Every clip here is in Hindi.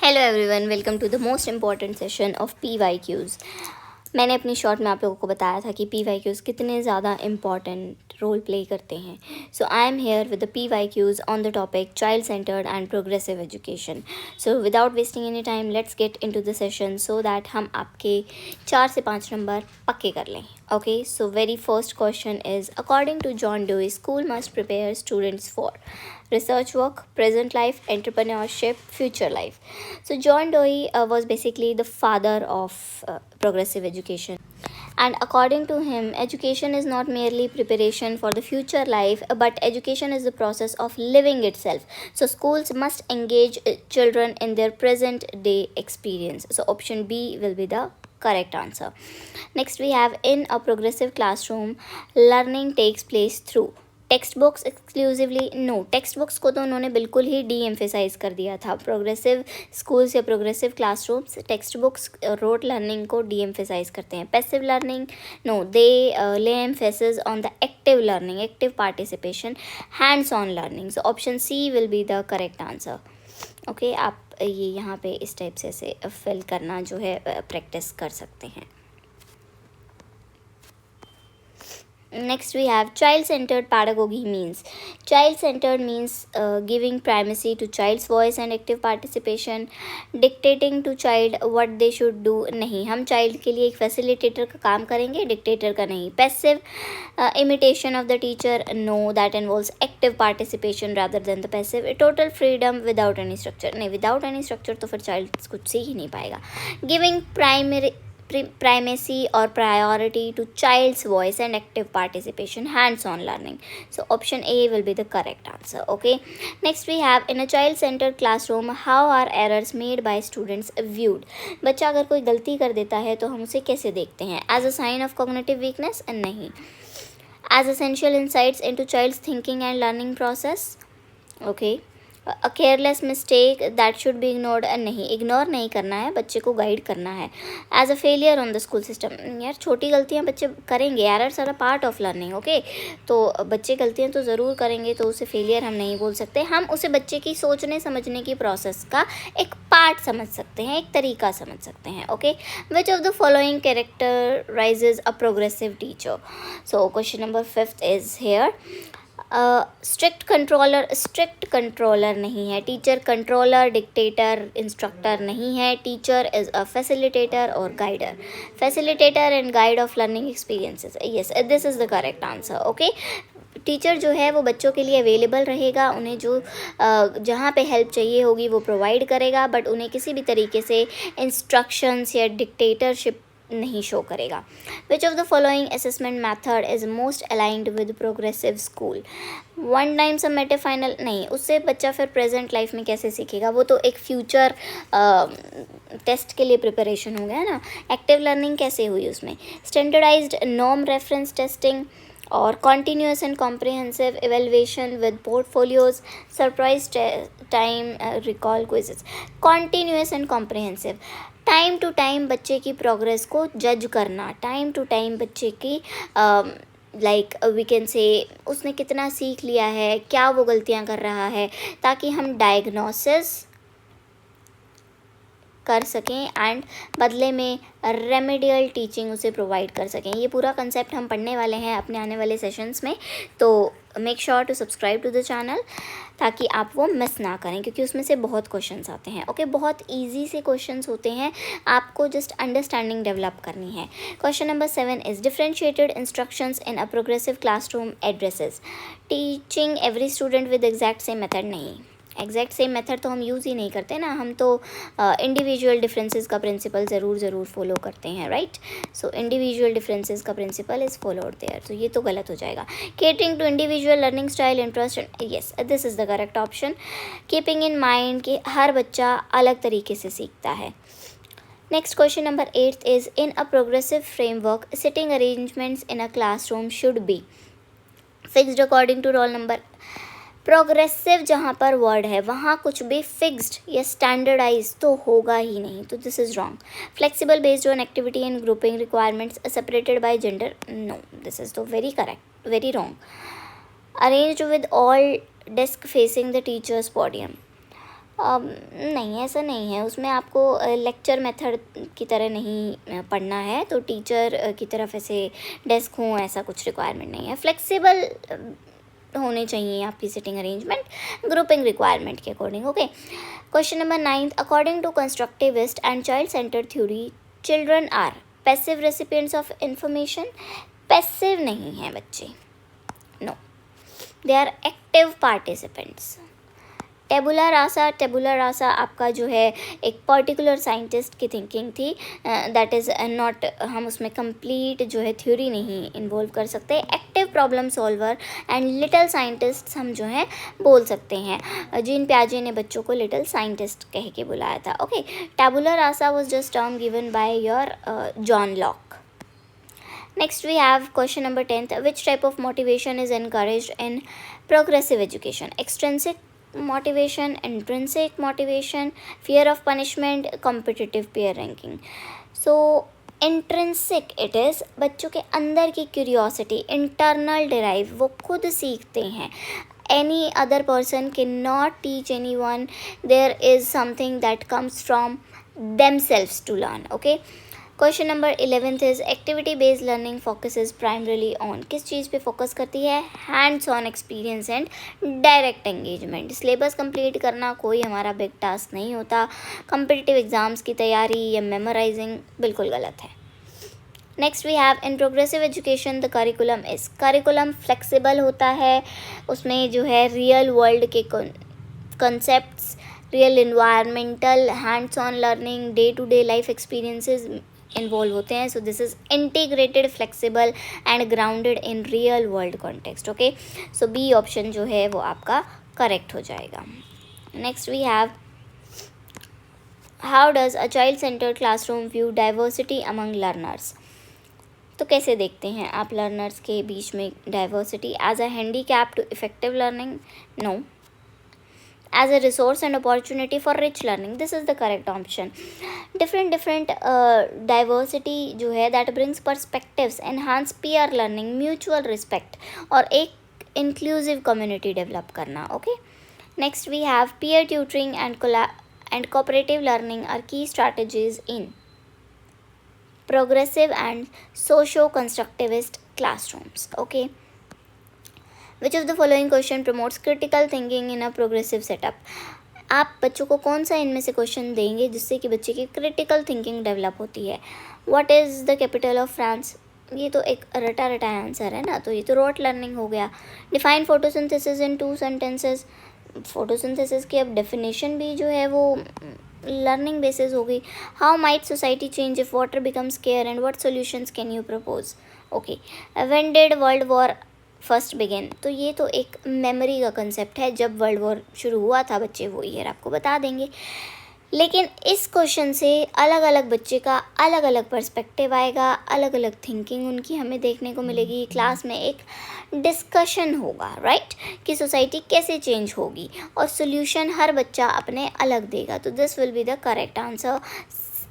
Hello everyone, welcome to the most important session of PYQs। मैंने अपनी शॉर्ट में आप लोगों को बताया था कि PYQs कितने ज़्यादा इम्पॉर्टेंट रोल प्ले करते हैं। So I am here with the PYQs on the topic child centred and progressive education. So without wasting any time let's get into the session so that हम आपके 4 से 5 नंबर पक्के कर लें। Okay, so very first question is according to John Dewey school must prepare students for research work, present life, entrepreneurship, future life. So John Dewey was basically the father of progressive education. And according to him, education is not merely preparation for the future life, but education is the process of living itself. So schools must engage children in their present day experience. So option B will be the correct answer. Next we have, in a progressive classroom, learning takes place through text books exclusively. No, text books को तो उन्होंने बिल्कुल ही डी एम्फेसाइज कर दिया था। प्रोग्रेसिव स्कूल्स या progressive classrooms text books rote learning को डी एम्फेसाइज करते हैं। Passive learning, no, they lay emphasis on the active learning, active participation, hands on learning. So option C will be the correct answer. Okay, आप ये यहाँ पे इस टाइप से फिल करना जो है प्रैक्टिस कर सकते हैं। Next we have child-centered pedagogy means. Child-centered means giving primacy to child's voice and active participation, dictating to child what they should do. नहीं, हम child के लिए एक facilitator का काम करेंगे, dictator का नहीं। Passive imitation of the teacher, no, that involves active participation rather than the passive. Total freedom without any structure, नहीं, without any structure तो फिर child कुछ सीख ही नहीं पाएगा। Giving primacy or priority to child's voice and active participation, hands-on learning. So option A will be the correct answer. Okay, next we have, in a child-centered classroom, how are errors made by students viewed? बच्चा अगर कोई गलती कर देता है तो हम उसे कैसे देखते हैं? As a sign of cognitive weakness? नहीं। As essential insights into child's thinking and learning process? Okay. A careless mistake that should be ignored? नहीं, इग्नोर नहीं करना है, बच्चे को गाइड करना है। As a failure on the school system, यार छोटी गलतियाँ बच्चे करेंगे, errors are a part of learning. Okay, तो बच्चे गलतियाँ तो ज़रूर करेंगे, तो उसे फेलियर हम नहीं बोल सकते। हम उसे बच्चे की सोचने समझने की प्रोसेस का एक पार्ट समझ सकते हैं, एक तरीका समझ सकते हैं। Okay, which of the following characterizes a progressive teacher? So question number 5 is here. Strict controller नहीं है। टीचर कंट्रोलर, डिक्टेटर, इंस्ट्रक्टर नहीं है। टीचर इज़ अ फैसिलिटेटर और guider. Facilitator and guide of learning experiences, yes, this is the correct answer. Okay, teacher जो है वो बच्चों के लिए अवेलेबल रहेगा, उन्हें जो जहाँ पे हेल्प चाहिए होगी वो प्रोवाइड करेगा, बट उन्हें किसी भी तरीके से इंस्ट्रक्शंस या डिक्टेटरशिप नहीं शो करेगा। विच of the following assessment method is most aligned with progressive school? One time submitted final? नहीं, उससे बच्चा फिर प्रेजेंट लाइफ में कैसे सीखेगा? वो तो एक फ्यूचर टेस्ट के लिए प्रिपरेशन हो गया ना। एक्टिव लर्निंग कैसे हुई उसमें? स्टैंडर्डाइज्ड नॉर्म रेफरेंस टेस्टिंग और continuous and comprehensive evaluation with portfolios, surprise time recall quizzes. Continuous and comprehensive, time to time बच्चे की प्रोग्रेस को जज करना, टाइम टू टाइम बच्चे की लाइक वी कैन से उसने कितना सीख लिया है, क्या वो गलतियां कर रहा है, ताकि हम डायग्नोसिस कर सकें एंड बदले में रेमेडियल टीचिंग उसे प्रोवाइड कर सकें। ये पूरा कंसेप्ट हम पढ़ने वाले हैं अपने आने वाले सेशंस में, तो make sure to subscribe to the channel ताकि आप वो मिस ना करें, क्योंकि उसमें से बहुत क्वेश्चंस आते हैं। ओके, बहुत इजी से क्वेश्चंस होते हैं, आपको जस्ट अंडरस्टैंडिंग डेवलप करनी है। Question number 7 is differentiated instructions in a progressive classroom addresses. Teaching every student with exact same method? नहीं, एग्जैक्ट सेम मेथड तो हम यूज़ ही नहीं करते ना, हम तो इंडिविजुअल डिफरेंसेस का प्रिंसिपल ज़रूर फॉलो करते हैं, राइट। सो इंडिविजुअल डिफरेंसेस का प्रिंसिपल इज़ फॉलोड देयर, तो ये तो गलत हो जाएगा। Catering to individual learning style interest, yes, this is the correct option. Keeping in mind कि हर बच्चा अलग तरीके से सीखता है। Next question number 8 is, in a progressive framework sitting arrangements in a classroom should be fixed according to roll number. Progressive जहाँ पर वर्ड है वहाँ कुछ भी फिक्स्ड या स्टैंडर्डाइज तो होगा ही नहीं, तो this is wrong. Flexible based on activity and grouping requirements separated by gender, no, this is तो very correct, very wrong. Arranged with all desk facing the teachers podium, नहीं, ऐसा नहीं है, उसमें आपको लेक्चर मेथड की तरह नहीं पढ़ना है, तो टीचर की तरफ ऐसे डेस्क हो ऐसा कुछ रिक्वायरमेंट नहीं है। फ्लेक्सिबल होने चाहिए आपकी सिटिंग अरेंजमेंट ग्रुपिंग रिक्वायरमेंट के according. Okay, question number 9, according to constructivist and child centred theory children are passive recipients of information. Passive नहीं है बच्चे, no, they are active participants. Tabula rasa आपका जो है एक पर्टिकुलर साइंटिस्ट की थिंकिंग थी, दैट इज़ नॉट, हम उसमें कंप्लीट जो है थ्योरी नहीं इन्वॉल्व कर सकते। Active problem solver and little scientist हम जो है बोल सकते हैं। जीन प्याजे ने बच्चों को लिटिल साइंटिस्ट कह के बुलाया था। Okay, tabula rasa was just term given by your John Locke. Next we have question number 10th. Which type of motivation is encouraged in progressive education? Extrinsic motivation, intrinsic motivation, fear of punishment, competitive peer ranking. So intrinsic it is, बच्चों के अंदर की curiosity, internal derive, वो खुद सीखते हैं। Any other person cannot teach anyone. There is something that comes from themselves to learn. Okay. Question number 11th is activity based learning focuses primarily on, किस चीज़ पे फोकस करती है? Hands on experience and direct engagement. Syllabus complete करना कोई हमारा बिग टास्क नहीं होता। कम्पिटिटिव एग्जाम्स की तैयारी या मेमोराइजिंग बिल्कुल गलत है। Next we have in progressive education the curriculum is, curriculum flexible होता है, उसमें जो है रियल वर्ल्ड के concepts, real environmental, hands on learning, day to day life experiences involve होते हैं। So this is integrated, flexible and grounded in real world context. Okay, so B option जो है वो आपका करेक्ट हो जाएगा। Next we have how does a child centered classroom view diversity among learners. तो कैसे देखते हैं आप लर्नर्स के बीच में diversity? As a handicap to effective learning? No, as a resource and opportunity for rich learning. This is the correct option. different diversity जो है that brings perspectives, enhance peer learning, mutual respect और एक inclusive community develop करना. Okay, next we have peer tutoring and cooperative learning are key strategies in progressive and socio-constructivist classrooms. Okay, which of the following question promotes critical thinking in a progressive setup? आप बच्चों को कौन सा इनमें से क्वेश्चन देंगे जिससे कि बच्चे की क्रिटिकल थिंकिंग डेवलप होती है? What is the capital of France? ये तो एक रटा आंसर है ना, तो ये तो रोट लर्निंग हो गया। Define photosynthesis in 2 sentences. Photosynthesis की अब डेफिनेशन भी जो है वो लर्निंग बेसिस होगी। How might society change if water becomes square and what solutions can you propose? Okay, when did world war first begin? तो ये तो एक मेमोरी का कंसेप्ट है, जब वर्ल्ड वॉर शुरू हुआ था बच्चे वो ईयर आपको बता देंगे। लेकिन इस क्वेश्चन से अलग अलग बच्चे का अलग अलग पर्सपेक्टिव आएगा, अलग अलग थिंकिंग उनकी हमें देखने को मिलेगी। क्लास में एक डिस्कशन होगा, राइट, कि सोसाइटी कैसे चेंज होगी और सोल्यूशन हर बच्चा अपने अलग देगा। तो this will be the correct answer,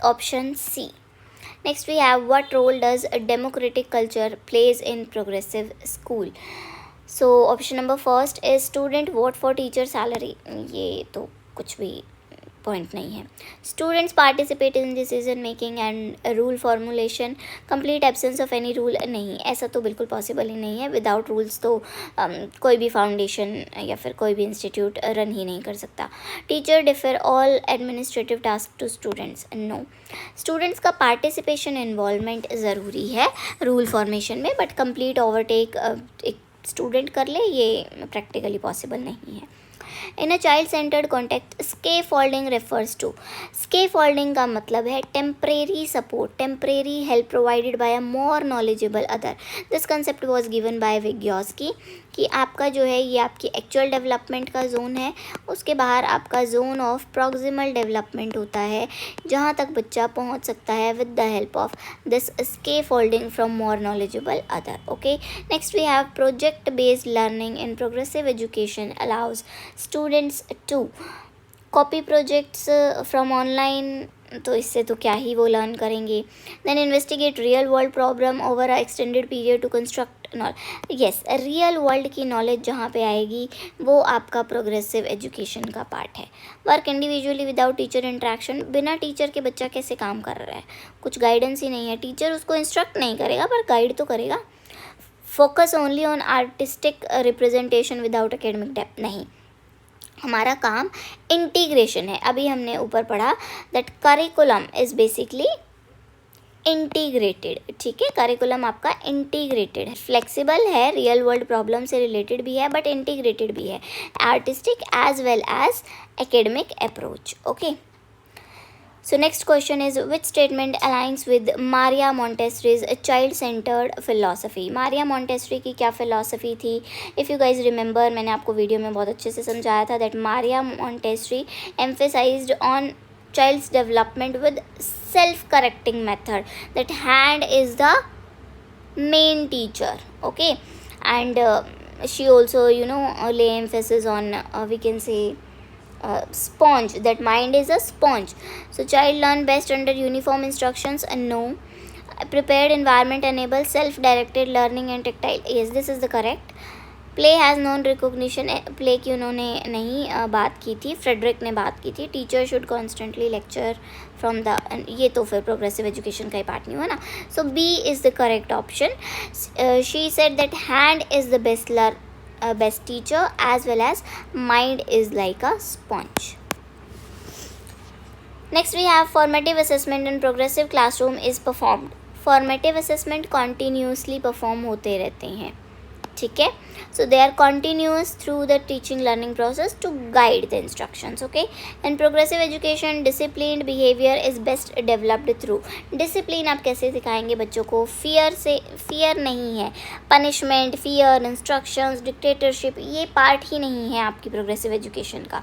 option C. Next we have what role does a democratic culture plays in progressive school? So option number first is student vote for teacher salary. ये तो कुछ भी पॉइंट नहीं है। Students participate in decision making and rule formulation. Complete absence of any rule? नहीं, ऐसा तो बिल्कुल पॉसिबल ही नहीं है। विदाउट रूल्स तो कोई भी फाउंडेशन या फिर कोई भी इंस्टीट्यूट रन ही नहीं कर सकता। Teacher defer all administrative task to students? No, students का पार्टिसिपेशन इन्वॉल्वमेंट ज़रूरी है रूल फॉर्मेशन में, बट कंप्लीट ओवरटेक एक स्टूडेंट कर ले ये प्रैक्टिकली पॉसिबल नहीं है। In a child centred context scaffolding refers to? Scaffolding का मतलब है temporary support, temporary help provided by a more knowledgeable other. This concept was given by Vygotsky कि आपका जो है ये आपकी एक्चुअल डेवलपमेंट का जोन है, उसके बाहर आपका जोन ऑफ प्रॉक्सिमल डेवलपमेंट होता है जहाँ तक बच्चा पहुँच सकता है with the help of this scaffolding from more knowledgeable other. Okay, next we have project based learning in progressive education allows students to copy projects from online तो इससे तो क्या ही वो लर्न करेंगे. Then investigate real world problem over a extended period to construct knowledge. Yes, real world की नॉलेज जहाँ पे आएगी वो आपका प्रोग्रेसिव एजुकेशन का पार्ट है. Work individually without teacher interaction. बिना टीचर के बच्चा कैसे काम कर रहा है, कुछ गाइडेंस ही नहीं है. टीचर उसको इंस्ट्रक्ट नहीं करेगा पर गाइड तो करेगा. Focus only on artistic representation without academic depth. नहीं, हमारा काम इंटीग्रेशन है. अभी हमने ऊपर पढ़ा that curriculum is basically integrated. ठीक है, करिकुलम आपका इंटीग्रेटेड है, फ्लेक्सिबल है, रियल वर्ल्ड प्रॉब्लम से रिलेटेड भी है बट इंटीग्रेटेड भी है, artistic as well as academic approach. Okay, so next question is which statement aligns with Maria Montessori's child centered philosophy. Maria Montessori की क्या philosophy थी? If you guys remember, मैंने आपको वीडियो में बहुत अच्छे से समझाया था that Maria Montessori emphasized on child's development with self correcting method, that hand is the main teacher. Okay, and she also lay emphasis on we can say sponge, that mind is a sponge. So child learn best under uniform instructions. No. Prepared environment enables self-directed learning and tactile. Yes, this is the correct. Play has non recognition. Play की उन्होंने नहीं बात की थी, फ्रेडरिक ने बात की थी. Teacher should constantly lecture from the, ये तो फिर प्रोग्रेसिव एजुकेशन का ही पार्ट नहीं हुआ ना. So B is the correct option. She said that hand is the best teacher as well as mind is like a sponge. Next we have formative assessment in progressive classroom is performed. Formative assessment continuously perform होते रहते हैं. ठीक है, so they are continuous through the teaching learning process to guide the instructions. Okay, in progressive education disciplined behavior is best developed through. discipline आप कैसे सिखाएंगे बच्चों को? fear नहीं है, punishment, fear, instructions, dictatorship ये पार्ट ही नहीं है आपकी progressive education का.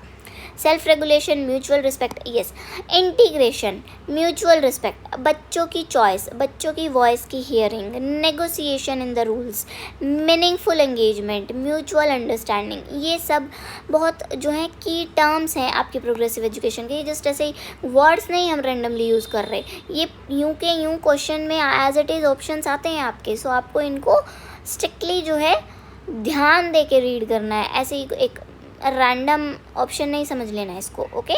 Self regulation, mutual respect. Yes, integration, mutual respect, बच्चों की चॉइस, बच्चों की वॉइस की hearing, negotiation in the rules, meaningful engagement, mutual understanding, ये सब बहुत जो है की टर्म्स हैं आपकी प्रोग्रेसिव एजुकेशन के. जस्ट ऐसे वर्ड्स नहीं हम रेंडमली यूज़ कर रहे, ये यूँ के यूँ क्वेश्चन में एज इट इज़ ऑप्शंस आते हैं आपके. सो आपको इनको स्ट्रिक्टली जो है ध्यान दे के रीड करना है, ऐसे ही एक रैंडम ऑप्शन नहीं समझ लेना है इसको. Okay,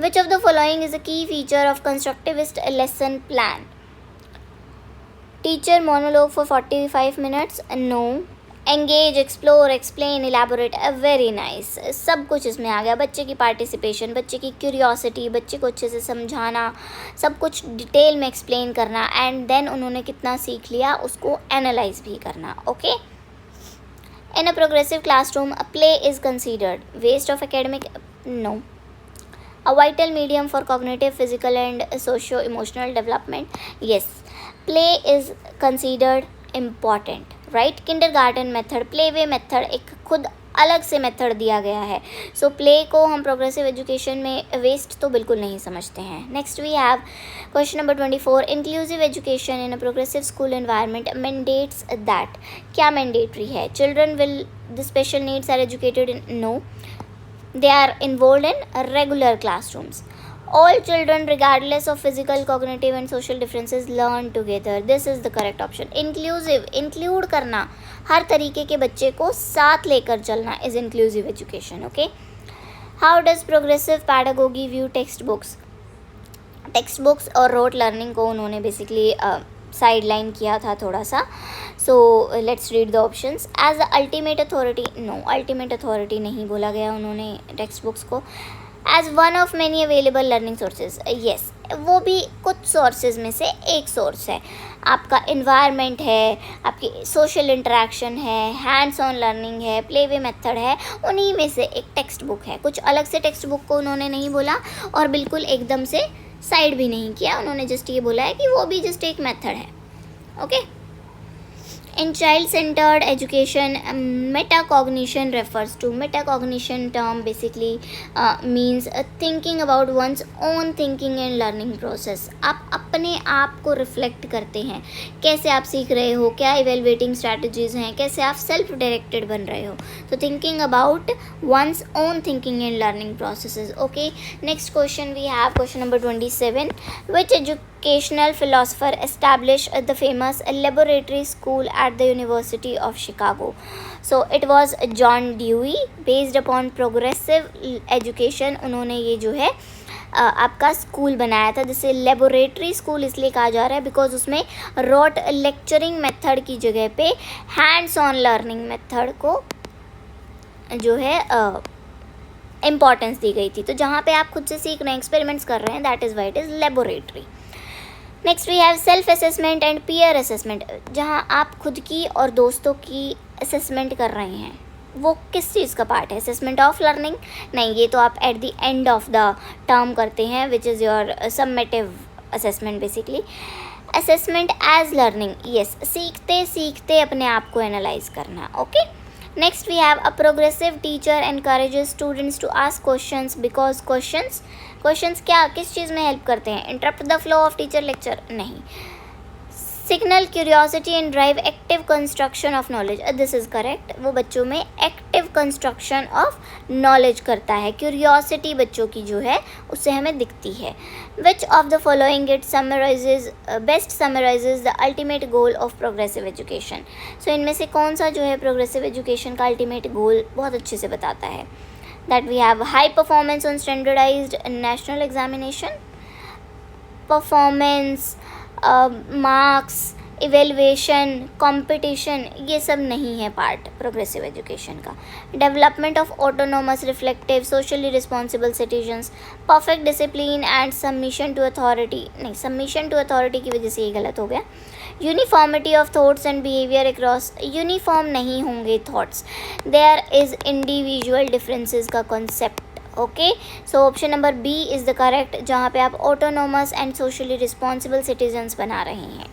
which of the following is a key feature of constructivist lesson plan? Teacher monologue for 45 minutes. No. Engage, explore, explain, elaborate. Very nice, सब कुछ इसमें आ गया. बच्चे की पार्टिसिपेशन, बच्चे की क्यूरियोसिटी, बच्चे को अच्छे से समझाना, सब कुछ डिटेल में एक्सप्लेन करना, एंड देन उन्होंने कितना सीख लिया उसको एनालाइज भी करना. Okay, in a progressive classroom, a play is considered waste of academic. No. A vital medium for cognitive, physical and socio-emotional development. Yes, play is considered important, right? Kindergarten method, playway method, एक खुद अलग से मेथड दिया गया है. सो प्ले को हम प्रोग्रेसिव एजुकेशन में वेस्ट तो बिल्कुल नहीं समझते हैं. Next we have question number 24. Inclusive education in a progressive school environment mandates that. क्या मैंडेटरी है? Children will the special needs are educated in. No, they are involve in regular classrooms. All children regardless of physical, cognitive and social differences learn together. This is the correct option. Inclusive, include करना, हर तरीके के बच्चे को साथ लेकर चलना is inclusive education. Okay. How does progressive pedagogy view textbooks? Textbooks और rote learning को उन्होंने basically sideline किया था थोड़ा सा. So let's read the options. As the ultimate authority. No, ultimate authority नहीं बोला गया उन्होंने textbooks को. As one of many available learning sources. Yes, वो भी कुछ सोर्सेज में से एक सोर्स है. आपका इन्वायरमेंट है, आपकी सोशल इंटरेक्शन है, हैंड्स ऑन लर्निंग है, प्लेवे मेथड है, उन्हीं में से एक टेक्स्ट बुक है. कुछ अलग से टेक्स्ट बुक को उन्होंने नहीं बोला और बिल्कुल एकदम से साइड भी नहीं किया. उन्होंने जस्ट ये बोला है कि वो भी जस्ट एक मेथड है. Okay. In child-centered education, metacognition refers to. Metacognition term basically means thinking about one's own thinking and learning process. आप अपने आप को रिफ्लेक्ट करते हैं, कैसे आप सीख रहे हो, क्या इवेलुएटिंग स्ट्रैटेजीज हैं, कैसे आप सेल्फ डायरेक्टेड बन रहे हो. So thinking about one's own thinking and learning processes. Okay, next question we have question number 27. Which educational philosopher established the famous laboratory school at the University of Chicago? So it was John Dewey. Based upon progressive education, उन्होंने ये जो है आपका स्कूल बनाया था, जिसे लेबोरेटरी स्कूल इसलिए कहा जा रहा है बिकॉज उसमें रोट लेक्चरिंग मेथड की जगह पे हैंड्स ऑन लर्निंग मेथड को जो है इम्पॉर्टेंस दी गई थी. तो जहाँ पे आप खुद से सीख रहे हैं, एक्सपेरिमेंट्स कर रहे हैं, that is why it is laboratory. Next we have self assessment and peer assessment. जहाँ आप खुद की और दोस्तों की असेसमेंट कर रहे हैं, वो किस चीज़ का पार्ट है? Assessment of learning? नहीं, ये तो आप at the end of the term करते हैं, which is your summative assessment basically. Assessment as learning, yes, सीखते सीखते अपने आप को एनालाइज करना. Okay. Next we have a progressive teacher encourages students to ask questions because questions क्या किस चीज़ में हेल्प करते हैं? Interrupt the flow of teacher lecture? नहीं. Signal curiosity and drive active construction of knowledge, this is correct. वो बच्चों में एक्टिव कंस्ट्रक्शन ऑफ नॉलेज करता है. क्यूरियोसिटी बच्चों की जो है उससे हमें दिखती है. Which of the following it best summarises the ultimate goal of progressive education? So इनमें से कौन सा जो है प्रोग्रेसिव एजुकेशन का अल्टीमेट गोल बहुत अच्छे से बताता है? That we have high performance on standardised national examination, performance, marks, evaluation, competition, ये सब नहीं है पार्ट प्रोग्रेसिव एजुकेशन का. Development of autonomous, reflective, socially responsible citizens, perfect discipline and submission to authority. नहीं, सबमिशन टू अथॉरिटी की वजह से ये गलत हो गया. Uniformity of thoughts and behaviour across, uniform नहीं होंगे thoughts, there is individual differences का concept. Okay, so option number B is the correct, जहाँ पे आप autonomous and socially responsible citizens बना रहे हैं.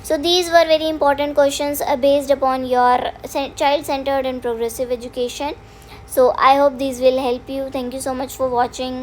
So these were very important questions based upon your child-centered and progressive education. So I hope these will help you. Thank you so much for watching.